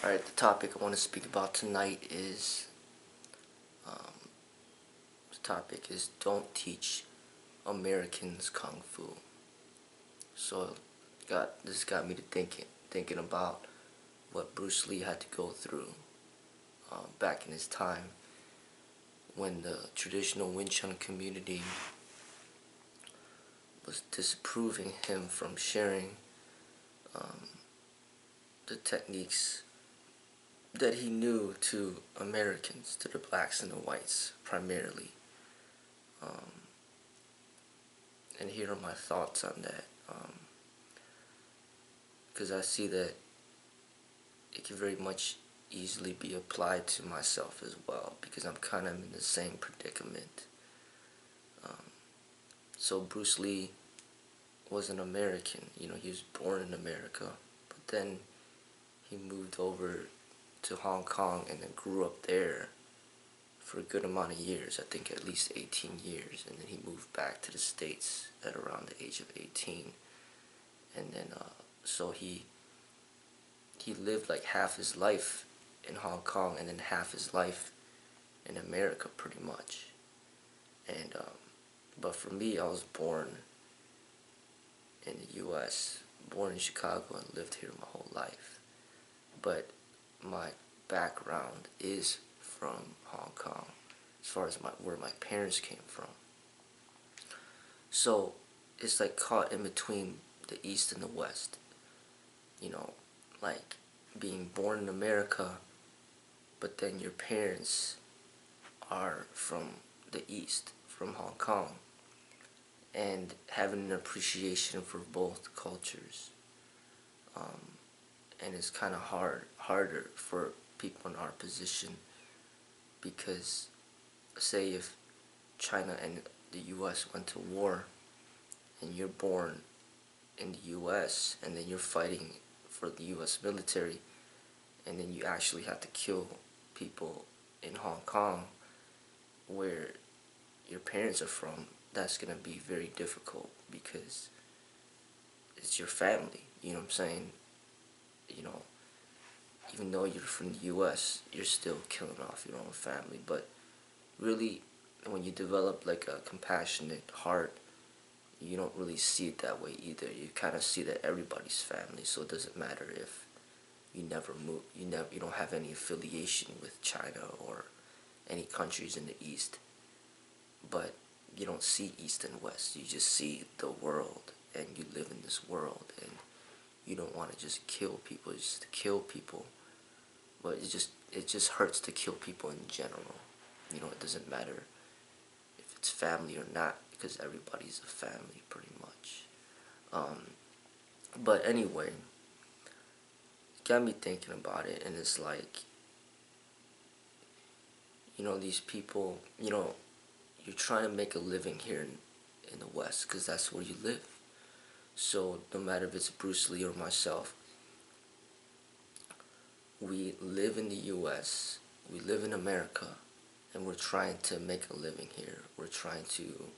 Alright, the topic I want to speak about tonight is, the topic is don't teach Americans Kung Fu. So, this got me to thinking about what Bruce Lee had to go through back in his time when the traditional Wing Chun community was disapproving him from sharing the techniques that he knew to Americans, to the blacks and the whites primarily. And here are my thoughts on that. Because I see that it can very much easily be applied to myself as well, because I'm kind of in the same predicament. So Bruce Lee was an American, he was born in America, but then he moved over to Hong Kong and then grew up there for a good amount of years, I think at least 18 years, and then he moved back to the States at around the age of 18, and then so he lived like half his life in Hong Kong and then half his life in America pretty much. And but for me, I was born in the U.S., born in Chicago and lived here my whole life, but my background is from Hong Kong as far as where my parents came from. So it's like caught in between the East and the West, like being born in America, but then your parents are from the East, from Hong Kong, and having an appreciation for both cultures. And it's kind of harder for people in our position, because say if China and the U.S. went to war and you're born in the U.S. and then you're fighting for the U.S. military, and then you actually have to kill people in Hong Kong where your parents are from, that's going to be very difficult, because it's your family, you know what I'm saying? Even though you're from the U.S., you're still killing off your own family. But really, when you develop like a compassionate heart, you don't really see it that way either. You kind of see that everybody's family, so it doesn't matter if you never move, you don't have any affiliation with China or any countries in the East. But you don't see East and West. You just see the world, and you live in this world, and you don't want to just kill people, just to kill people. But it just hurts to kill people in general. It doesn't matter if it's family or not, because everybody's a family pretty much. But anyway, it got me thinking about it, and it's like, these people, you're trying to make a living here in the West, because that's where you live. So no matter if it's Bruce Lee or myself, we live in the U.S., we live in America, and we're trying to make a living here. We're trying to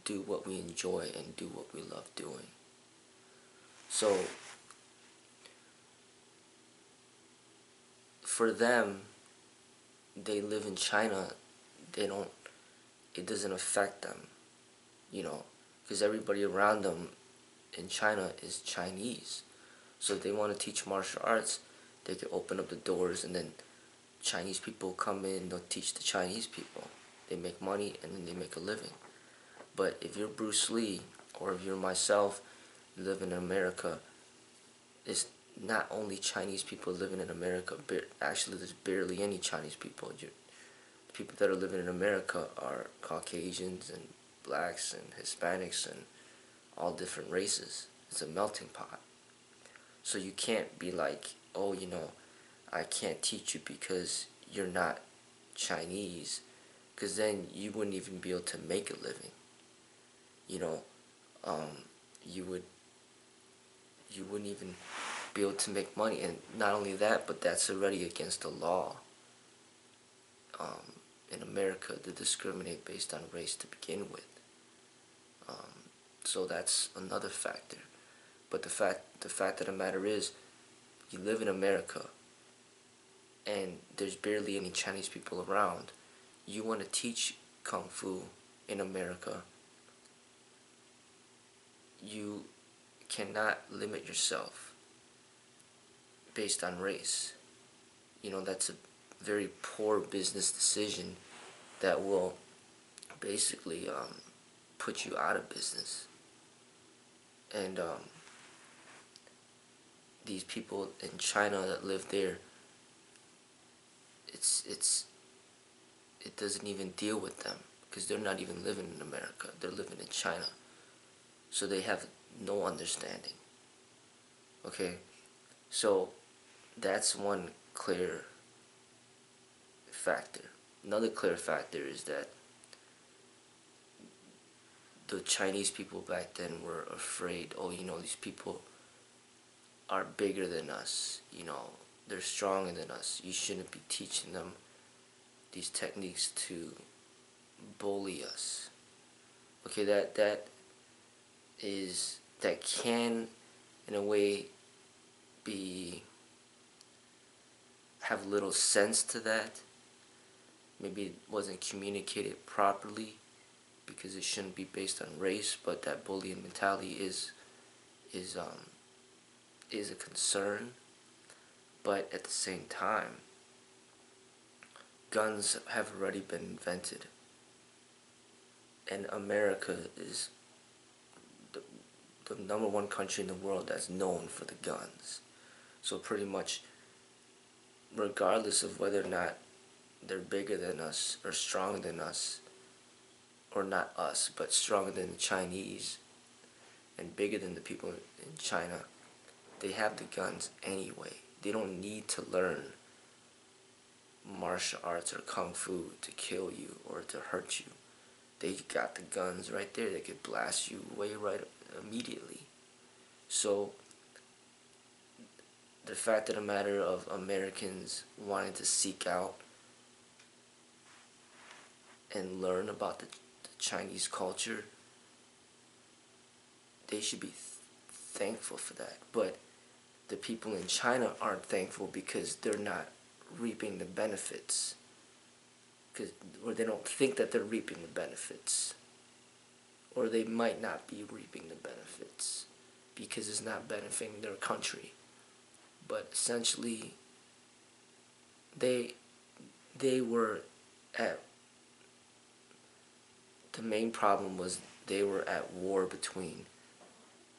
do what we enjoy and do what we love doing. So for them, they live in China, it doesn't affect them, because everybody around them in China is Chinese. So if they want to teach martial arts, they can open up the doors, and then Chinese people come in, they'll teach the Chinese people. They make money, and then they make a living. But if you're Bruce Lee, or if you're myself, living in America, it's not only Chinese people living in America, actually there's barely any Chinese people. The people that are living in America are Caucasians and blacks and Hispanics and all different races. It's a melting pot. So you can't be like, oh, I can't teach you because you're not Chinese, because then you wouldn't even be able to make a living. You wouldn't even be able to make money, and not only that, but that's already against the law in America to discriminate based on race to begin with. So that's another factor. But the fact of the matter is, you live in America and there's barely any Chinese people around, you want to teach Kung Fu in America, you cannot limit yourself based on race. You know, that's a very poor business decision that will basically put you out of business. And these people in China that live there, it doesn't even deal with them because they're not even living in America. They're living in China. So they have no understanding. Okay? So that's one clear factor. Another clear factor is that the Chinese people back then were afraid, oh, you know, these people are bigger than us, you know, they're stronger than us. You shouldn't be teaching them these techniques to bully us. Okay, that can in a way have little sense to that. Maybe it wasn't communicated properly because it shouldn't be based on race, but that bullying mentality is a concern. But at the same time, guns have already been invented, and America is the number one country in the world that's known for the guns. So pretty much, regardless of whether or not they're bigger than us or stronger than us, or not us, but stronger than the Chinese and bigger than the people in China, they have the guns anyway. They don't need to learn martial arts or kung fu to kill you or to hurt you. They got the guns right there. They could blast you away right immediately. So the fact of the matter of Americans wanting to seek out and learn about the Chinese culture, they should be thankful for that. But the people in China aren't thankful because they're not reaping the benefits, or they don't think that they're reaping the benefits, or they might not be reaping the benefits because it's not benefiting their country. But essentially, they were at, the main problem was they were at war between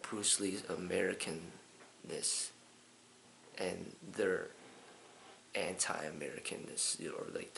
Bruce Lee's Americanness and their anti-Americanness, or like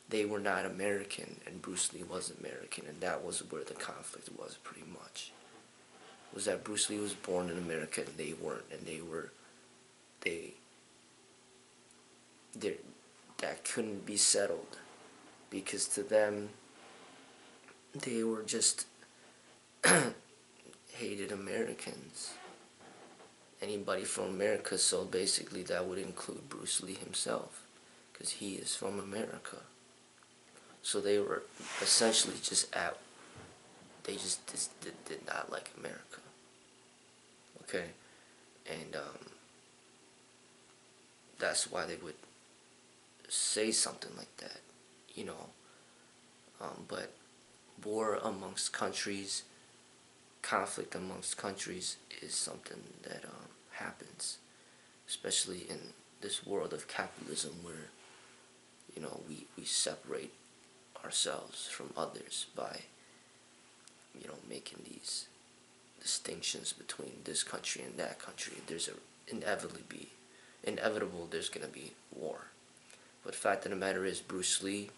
they were not American and Bruce Lee was American, and that was where the conflict was pretty much. Was that Bruce Lee was born in America and they weren't, and that couldn't be settled because to them they were just hated Americans. Anybody from America, so basically that would include Bruce Lee himself because he is from America. So they were essentially they just did not like America. Okay? And that's why they would say something like that, you know. But war amongst countries, conflict amongst countries is something that happens, especially in this world of capitalism where, you know, we separate ourselves from others by, you know, making these distinctions between this country and that country. There's inevitable there's gonna be war. But the fact of the matter is, Bruce Lee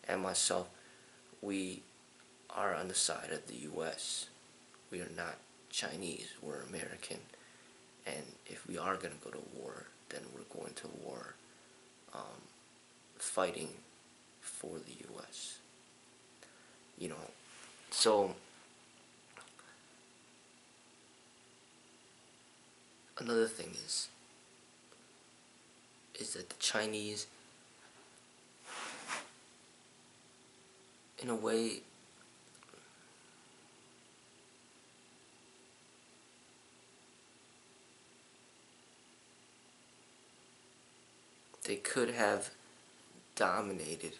and myself, we are on the side of the U.S. We are not Chinese, we're American. And if we are going to go to war, then we're going to war fighting for the U.S. You know, so another thing is that the Chinese, in a way, they could have dominated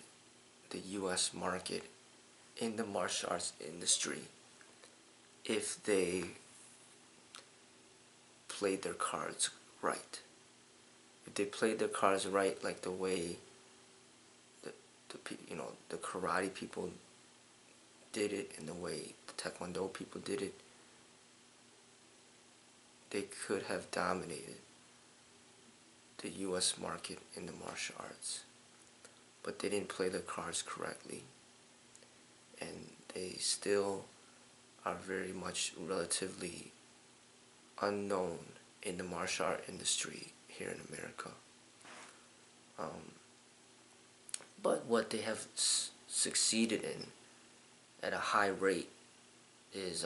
the US market in the martial arts industry if they played their cards right. If they played their cards right, like the way the karate people did it and the way the taekwondo people did it, they could have dominated the US market in the martial arts. But they didn't play their cards correctly, and they still are very much relatively unknown in the martial art industry here in America. But what they have succeeded in at a high rate is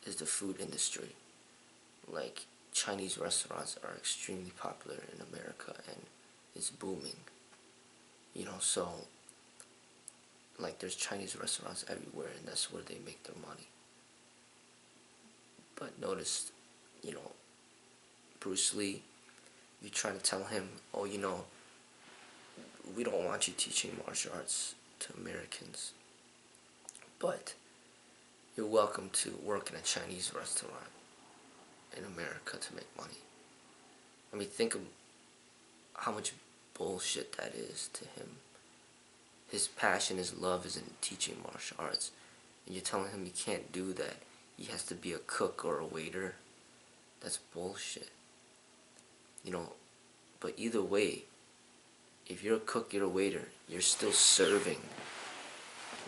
the food industry. Like, Chinese restaurants are extremely popular in America and it's booming. So like there's Chinese restaurants everywhere and that's where they make their money. But notice, Bruce Lee, you try to tell him, oh, we don't want you teaching martial arts to Americans, but you're welcome to work in a Chinese restaurant in America to make money. I mean, think of how much bullshit that is to him. His passion, his love is in teaching martial arts, and you're telling him he can't do that. He has to be a cook or a waiter. That's bullshit. But either way, if you're a cook, you're a waiter, you're still serving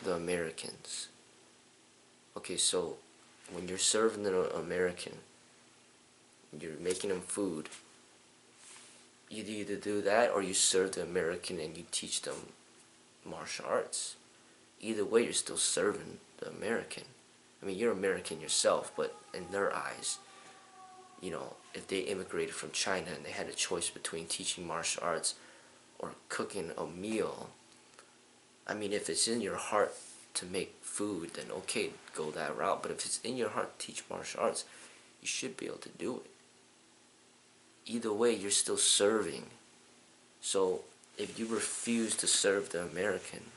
the Americans. Okay, so when you're serving the American, you're making them food, you either do that or you serve the American and you teach them martial arts. Either way, you're still serving the American. I mean, you're American yourself, but in their eyes, if they immigrated from China and they had a choice between teaching martial arts or cooking a meal, I mean, if it's in your heart to make food, then okay, go that route. But if it's in your heart to teach martial arts, you should be able to do it. Either way, you're still serving. So if you refuse to serve the American,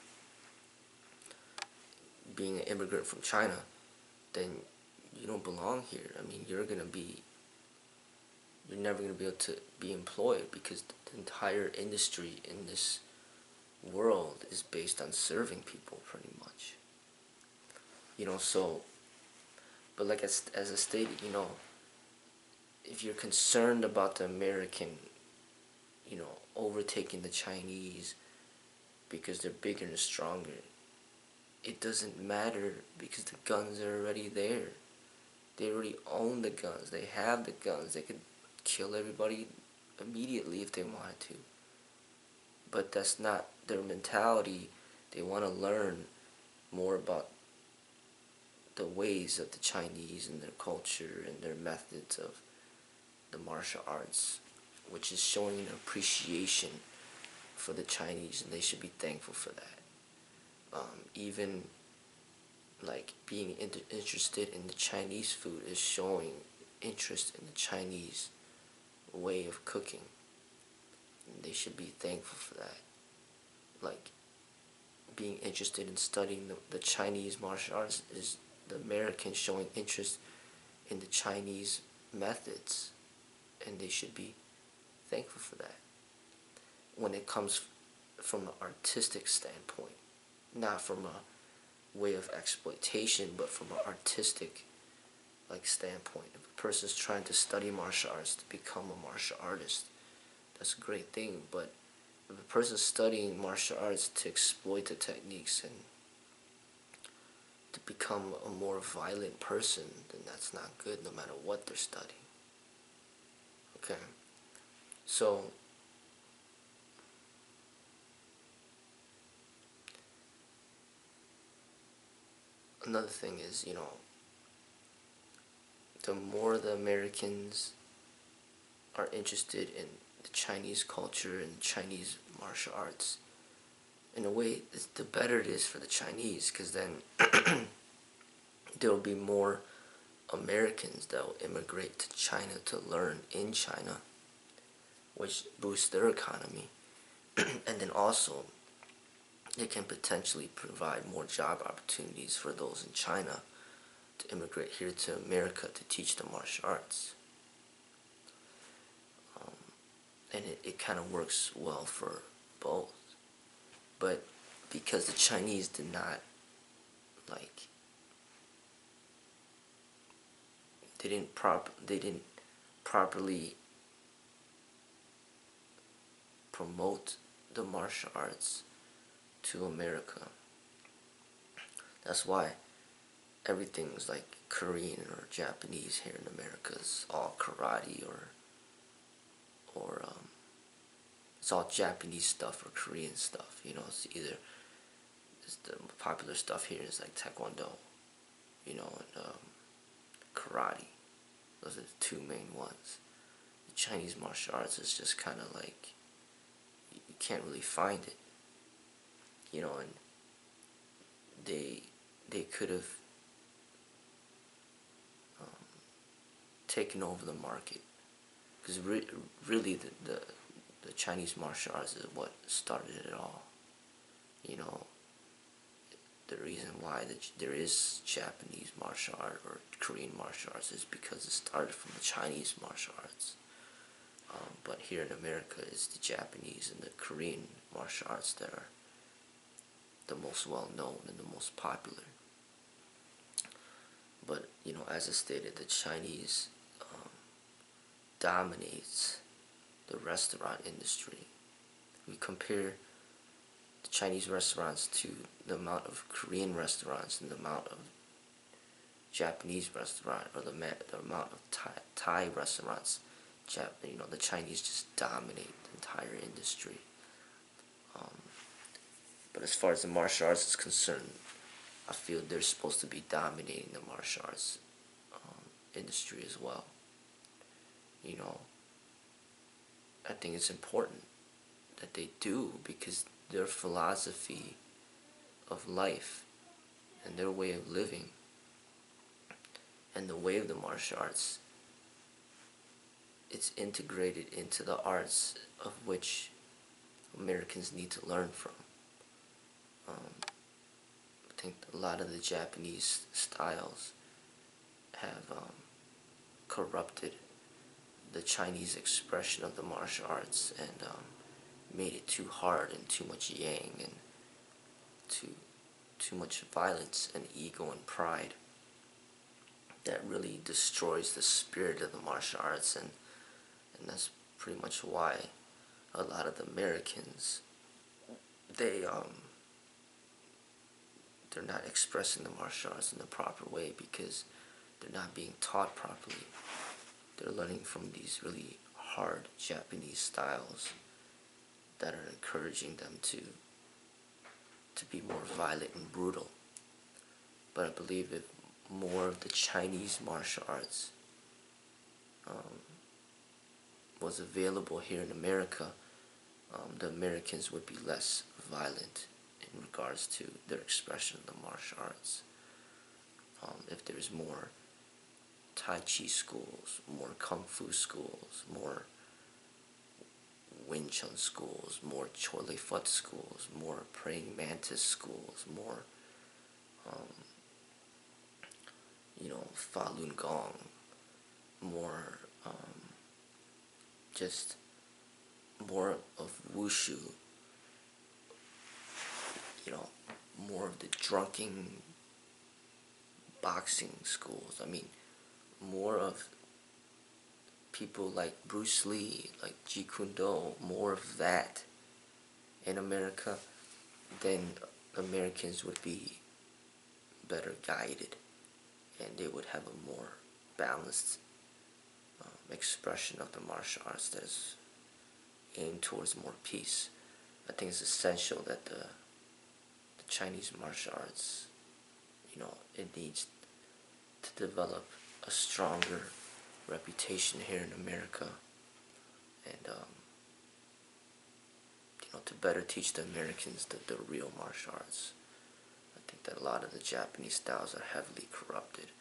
being an immigrant from China, then you don't belong here. I mean, you're never going to be able to be employed, because the entire industry in this world is based on serving people pretty much. But like as I stated, if you're concerned about the American, overtaking the Chinese because they're bigger and stronger, it doesn't matter, because the guns are already there. They already own the guns. They have the guns. They could kill everybody immediately if they wanted to. But that's not their mentality. They want to learn more about the ways of the Chinese and their culture and their methods of the martial arts, which is showing an appreciation for the Chinese, and they should be thankful for that. Even like being interested in the Chinese food is showing interest in the Chinese way of cooking. And they should be thankful for that. Like, being interested in studying the Chinese martial arts is the Americans showing interest in the Chinese methods, and they should be thankful for that. When it comes from an artistic standpoint, not from a way of exploitation, but from an artistic standpoint. If a person's trying to study martial arts to become a martial artist, that's a great thing. But if a person's studying martial arts to exploit the techniques and to become a more violent person, then that's not good, no matter what they're studying. Okay, so another thing is, the more the Americans are interested in the Chinese culture and Chinese martial arts, in a way, the better it is for the Chinese, because then there will be more Americans that will immigrate to China to learn in China, which boosts their economy. And then also, it can potentially provide more job opportunities for those in China to immigrate here to America to teach the martial arts. And it kind of works well for both. But because the Chinese did not, like, they didn't properly promote the martial arts to America. That's why everything's like Korean or Japanese here in America. Is all karate or it's all Japanese stuff or Korean stuff. You know, it's either the popular stuff here is like Taekwondo, you know, and karate. Those are the two main ones. The Chinese martial arts is just kind of like you can't really find it, you know, and they could have taken over the market, because really the Chinese martial arts is what started it all. You know, the reason why there is Japanese martial art or Korean martial arts is because it started from the Chinese martial arts. But here in America, it's the Japanese and the Korean martial arts that are the most well known and the most popular. But, you know, as I stated, the Chinese dominates the restaurant industry. We compare the Chinese restaurants to the amount of Korean restaurants and the amount of Japanese restaurant, or the amount of Thai restaurants. You know, the Chinese just dominate the entire industry. But as far as the martial arts is concerned, I feel they're supposed to be dominating the martial arts industry as well. You know, I think it's important that they do, because their philosophy of life and their way of living and the way of the martial arts, it's integrated into the arts of which Americans need to learn from. I think a lot of the Japanese styles have corrupted the Chinese expression of the martial arts and made it too hard and too much yang and too much violence and ego and pride that really destroys the spirit of the martial arts, and that's pretty much why a lot of the Americans, they're not expressing the martial arts in the proper way, because they're not being taught properly. They're learning from these really hard Japanese styles that are encouraging them to be more violent and brutal. But I believe if more of the Chinese martial arts was available here in America, the Americans would be less violent in regards to their expression of the martial arts. If there's more Tai Chi schools, more Kung Fu schools, more Wing Chun schools, more Choi Li Fut schools, more Praying Mantis schools, more you know, Falun Gong, more just more of Wushu, you know, more of the drunken boxing schools. I mean, more of people like Bruce Lee, like Jeet Kune Do, more of that in America, then Americans would be better guided, and they would have a more balanced expression of the martial arts that is aimed towards more peace. I think it's essential that the Chinese martial arts, you know, it needs to develop a stronger reputation here in America, and you know, to better teach the Americans the real martial arts. I think that a lot of the Japanese styles are heavily corrupted.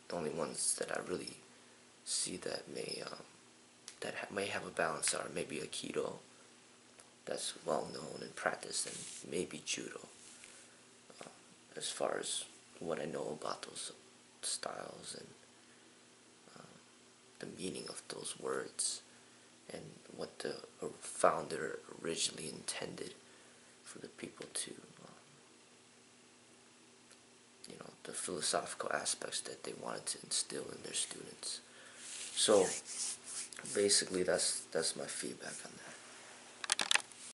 The only ones that I really see that may that may have a balance are maybe Aikido, that's well known and practiced, and maybe Judo. As far as what I know about those styles and the meaning of those words and what the founder originally intended for the people to, the philosophical aspects that they wanted to instill in their students. So basically, that's my feedback on that.